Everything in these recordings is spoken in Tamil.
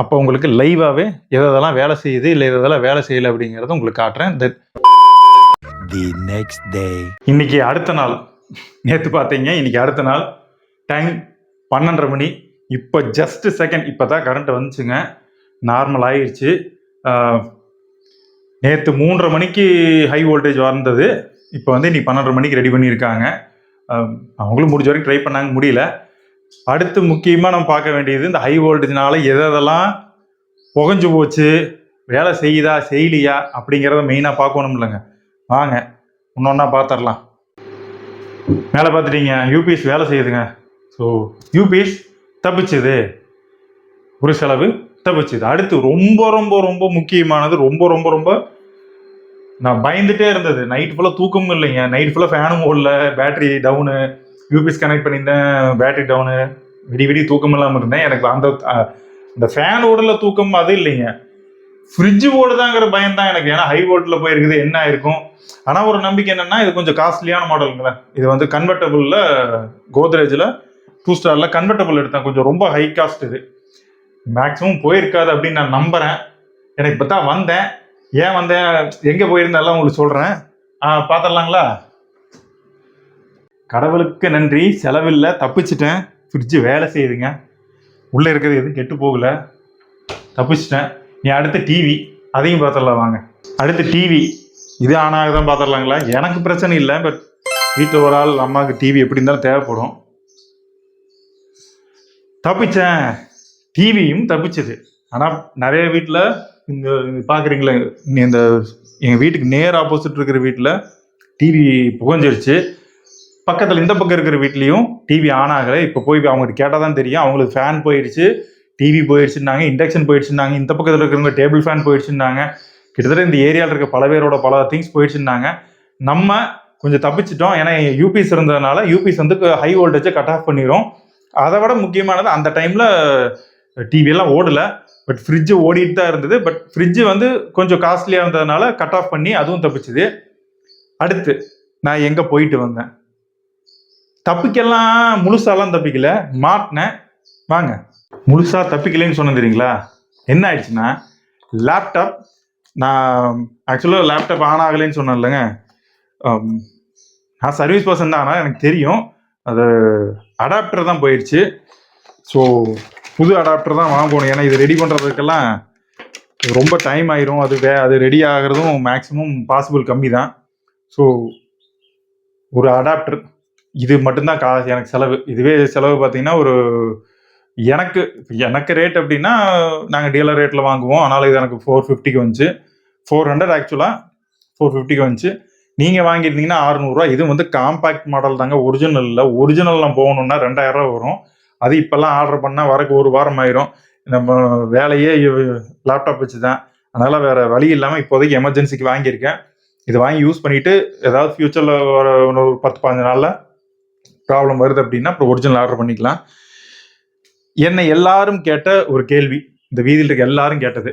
அப்போ உங்களுக்கு லைவாவே எதெல்லாம் வேலை செய்யுது, இல்ல எதெல்லாம் வேலை செய்யல அப்படிங்கிறத உங்களுக்கு காட்டுறேன். The next day. இன்னைக்கு அடுத்த நாள். நேத்து பார்த்தீங்க, இன்னைக்கு அடுத்த நாள். டைம் 12:30 மணி. இப்போ ஜஸ்ட் செகண்ட் இப்போ தான் கரண்ட் வந்துச்சுங்க. நார்மல் ஆயிடுச்சு. நேற்று 3:30 மணிக்கு ஹை வோல்டேஜ் வந்தது. இப்போ வந்து இன்னைக்கு 12:30 மணிக்கு ரெடி பண்ணியிருக்காங்க. அவங்களும் முடிஞ்ச வரைக்கும் ட்ரை பண்ணாங்க, முடியல. அடுத்து முக்கியமாக நம்ம பார்க்க வேண்டியது இந்த ஹை வோல்டேஜ்னால எதெல்லாம் புகஞ்சு போச்சு, வேலை செய்யுதா செய்யலையா அப்படிங்கிறத மெயினாக பார்க்கணும் இல்லைங்க. வாங்க ஒன்றா பார்த்துடலாம். மேலே பார்த்துட்டீங்க, யூபிஎஸ் வேலை செய்யுதுங்க. ஸோ யூபிஎஸ் தப்பிச்சுது, ஒரு செலவு தப்பிச்சுது. அடுத்து ரொம்ப ரொம்ப ரொம்ப முக்கியமானது, ரொம்ப ரொம்ப ரொம்ப நான் பயந்துட்டே இருந்தது. நைட் ஃபுல்லாக தூக்கமும் இல்லைங்க. நைட் ஃபுல்லாக ஃபேனும் ஓடல, பேட்டரி டவுனு, யூபிஎஸ் கனெக்ட் பண்ணியிருந்தேன், பேட்டரி டவுனு, விடி தூக்கம் இல்லாமல் இருந்தேன். எனக்கு அந்த ஃபேன் ஓடல தூக்கம் அது இல்லைங்க, ஃப்ரிட்ஜு ஓடுதாங்கிற பயம் தான் எனக்கு. ஏன்னா ஹை வோல்ட்டில் போயிருக்குது, என்ன ஆயிருக்கும். ஆனால் ஒரு நம்பிக்கை என்னென்னா, இது கொஞ்சம் காஸ்ட்லியான மாடலுங்களேன். இது வந்து கன்வெர்டபுளில் கோத்ரேஜில் 2 ஸ்டாரில் கன்வெர்டபுள் எடுத்தேன். கொஞ்சம் ரொம்ப ஹை காஸ்ட். இது மேக்ஸிமம் போயிருக்காது அப்படின்னு நான் நம்புகிறேன். எனக்கு இப்போ தான் வந்தேன். ஏன் வந்தேன், எங்கே போயிருந்தாலும் உங்களுக்கு சொல்கிறேன். பார்த்துடலாங்களா? கடவுளுக்கு நன்றி, செலவில்லை, தப்பிச்சிட்டேன். ஃப்ரிட்ஜு வேலை செய்யுதுங்க, உள்ளே இருக்கிறது எதுவும் கெட்டு போகல, தப்பிச்சிட்டேன். நீ அடுத்து டிவி, அதையும் பார்த்துடலாம் வாங்க. அடுத்து டிவி இது ஆனாக தான் பார்த்துடலாங்களா? எனக்கு பிரச்சனை இல்லை, பட் வீட்டில் ஒரு ஆள் அம்மாவுக்கு டிவி எப்படி இருந்தாலும் தேவைப்படும். தப்பிச்சேன், டிவியும் தப்பிச்சது. ஆனால் நிறைய வீட்டில் இந்த பார்க்குறீங்களே, இந்த எங்கள் வீட்டுக்கு நேர் ஆப்போசிட் இருக்கிற வீட்டில் டிவி புகஞ்சிருச்சு. பக்கத்தில் இந்த பக்கம் இருக்கிற வீட்லேயும் டிவி ஆன் ஆகலை. இப்போ போய் அவங்ககிட்ட கேட்டால் தான் தெரியும். அவங்களுக்கு ஃபேன் போயிடுச்சு, டிவி போயிடுச்சுன்னாங்க, இண்டக்ஷன் போயிடுச்சுன்னாங்க, இந்த பக்கத்தில் இருக்கிறவங்க டேபிள் ஃபேன் போயிடுச்சுன்னாங்க. கிட்டத்தட்ட இந்த ஏரியாவில் இருக்க பல பேரோட பல திங்ஸ் போயிடுச்சுன்னாங்க. நம்ம கொஞ்சம் தப்பிச்சிட்டோம். ஏன்னா யூபிஎஸ் இருந்ததுனால யூபிஎஸ் வந்து ஹை வோல்டேஜை கட் ஆஃப் பண்ணிடும். அதை விட முக்கியமானது, அந்த டைமில் டிவியெல்லாம் ஓடலை, பட் ஃப்ரிட்ஜு ஓடிட்டு தான் இருந்தது. பட் ஃப்ரிட்ஜு வந்து கொஞ்சம் காஸ்ட்லியாக இருந்ததுனால கட் ஆஃப் பண்ணி அதுவும் தப்பிச்சுது. அடுத்து நான் எங்கே போயிட்டு வந்தேன், தப்பிக்கலாம் முழுசாலாம் தப்பிக்கல, மாட்டினேன். வாங்க, முழுசாக தப்பிக்கலைன்னு சொன்னேன் தெரியுங்களா? என்ன ஆயிடுச்சுன்னா, லேப்டாப், நான் ஆக்சுவலாக லேப்டாப் ஆன் ஆகலைன்னு சொன்னேன் இல்லைங்க. நான் சர்வீஸ் பர்சன் தான், ஆனால் எனக்கு தெரியும் அது அடாப்டர் தான் போயிடுச்சு. ஸோ புது அடாப்டர் தான் வாங்கணும். ஏன்னா இது ரெடி பண்ணுறதுக்கெல்லாம் ரொம்ப டைம் ஆயிரும். அது ரெடி ஆகிறதும் மேக்ஸிமம் பாசிபிள் கம்மி தான். ஸோ ஒரு அடாப்டர் இது மட்டும்தான் எனக்கு செலவு. இதுவே செலவு பார்த்தீங்கன்னா ஒரு எனக்கு ரேட் அப்படின்னா நாங்கள் டீலர் ரேட்டில் வாங்குவோம். ஆனால் இது எனக்கு 450க்கு வந்துச்சு. 400 ஆக்சுவலாக 450க்கு வந்துச்சு. நீங்கள் வாங்கியிருந்தீங்கன்னா 600 ரூபா. இது வந்து காம்பேக்ட் மாடல் தாங்க, ஒரிஜினல் இல்லை. ஒரிஜினல்லாம் போகணுன்னா 2000 ரூபா வரும். அது இப்போல்லாம் ஆர்டர் பண்ணால் வரக்கு ஒரு வாரம் ஆயிரும். நம்ம வேலையே லேப்டாப் வச்சு தான், அதனால் வேறு வழி இல்லாமல் இப்போதைக்கு எமர்ஜென்சிக்கு வாங்கியிருக்கேன். இது வாங்கி யூஸ் பண்ணிவிட்டு ஏதாவது ஃப்யூச்சரில் ஒரு 10-15 நாளில் ப்ராப்ளம் வருது அப்படின்னா அப்புறம் ஒரிஜினல் ஆர்டர் பண்ணிக்கலாம். என்னை எல்லாரும் கேட்ட ஒரு கேள்வி, இந்த வீதியில் இருக்க எல்லாரும் கேட்டது,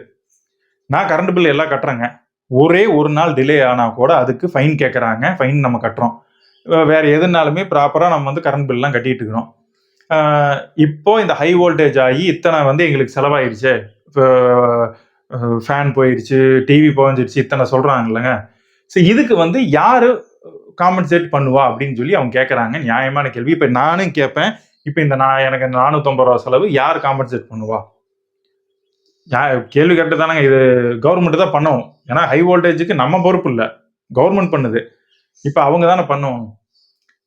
நான் கரண்ட் பில் எல்லாம் கட்டுறேங்க, ஒரே ஒரு நாள் டிலே ஆனால் கூட அதுக்கு ஃபைன் கேட்குறாங்க. ஃபைன் நம்ம கட்டுறோம், வேறு எதுனாலுமே ப்ராப்பராக நம்ம வந்து கரண்ட் பில்லாம் கட்டிட்டு இருக்கிறோம். இப்போ இந்த ஹை வோல்டேஜ் ஆகி இத்தனை வந்து எங்களுக்கு செலவாயிடுச்சு, இப்போ ஃபேன் போயிடுச்சு, டிவி போஞ்சிடுச்சு, இத்தனை சொல்கிறாங்க இல்லைங்க. ஸோ இதுக்கு வந்து யார் காம்பன்சேட் பண்ணுவா அப்படின்னு சொல்லி அவங்க கேட்குறாங்க. நியாயமான கேள்வி. இப்போ நானும் கேட்பேன், இப்போ இந்த எனக்கு 450 ரூபா செலவு யார் காம்பன்சேட் பண்ணுவா? கேள்வி கேட்டு தானேங்க. இது கவர்மெண்ட் தான் பண்ணணும். ஏன்னா ஹை வோல்டேஜுக்கு நம்ம பொறுப்பு இல்லை, கவர்மெண்ட் பண்ணுது. இப்போ அவங்க தானே பண்ணணும்.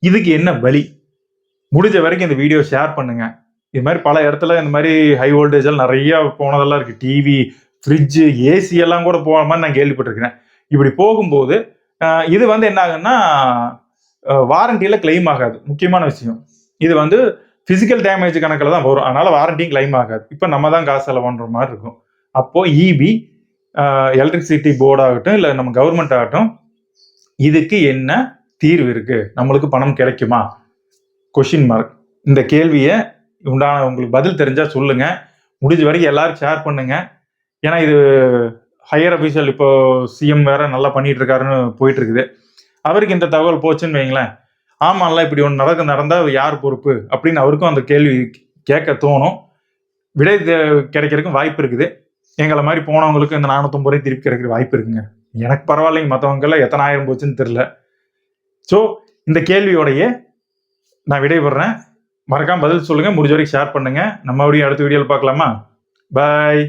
இதுக்கு என்ன வழி? முடிஞ்ச வரைக்கும் இந்த வீடியோ ஷேர் பண்ணுங்க. இது மாதிரி பல இடத்துல இந்த மாதிரி ஹை வோல்டேஜ் எல்லாம் நிறைய போனதெல்லாம் இருக்கு. டிவி, ஃப்ரிட்ஜு, ஏசி எல்லாம் கூட போன மாதிரி நான் கேள்விப்பட்டிருக்கிறேன். இப்படி போகும்போது இது வந்து என்ன ஆகுன்னா, வாரண்டியில கிளைம் ஆகாது. முக்கியமான விஷயம், இது வந்து பிசிக்கல் டேமேஜ் கணக்கில் தான் வரும். அதனால வாரண்டியும் கிளைம் ஆகாது. இப்போ நம்ம தான் காசு செலவு பண்ற மாதிரி இருக்கும். அப்போ இபி, எலக்ட்ரிசிட்டி போர்டு ஆகட்டும், இல்லை நம்ம கவர்மெண்ட் ஆகட்டும், இதுக்கு என்ன தீர்வு இருக்கு? நம்மளுக்கு பணம் கிடைக்குமா? Question mark. இந்த கேள்வியை உண்டான உங்களுக்கு பதில் தெரிஞ்சா சொல்லுங்க. முடிஞ்ச வரைக்கும் எல்லாரும் ஷேர் பண்ணுங்க. ஏன்னா இது ஹையர் அபிஷியல், இப்போ சிஎம் வேற நல்லா பண்ணிட்டு இருக்காருன்னு போயிட்டு இருக்குது. அவருக்கு இந்த தகவல் போச்சுன்னு வைங்களேன், ஆமாம்ல இப்படி ஒன்று நடந்தா யார் பொறுப்பு அப்படின்னு அவருக்கும் அந்த கேள்வி கேட்க தோணும். விடை கிடைக்கிறதுக்கும் வாய்ப்பு இருக்குது. எங்களை மாதிரி போனவங்களுக்கு இந்த 450 ரூபாய் திருப்பி கிடைக்கிற வாய்ப்பு இருக்குங்க. எனக்கு பரவாயில்லைங்க, மற்றவங்கெல்லாம் எத்தனை ஆயிரம் போச்சுன்னு தெரியல. ஸோ இந்த கேள்வியோடைய நான் விடைபெறேன். மறக்காம பதில் சொல்லுங்க, முடிஞ்ச வரைக்கும் ஷேர் பண்ணுங்க. நம்ம அப்படியே அடுத்த வீடியோவில் பார்க்கலாமா? பாய்.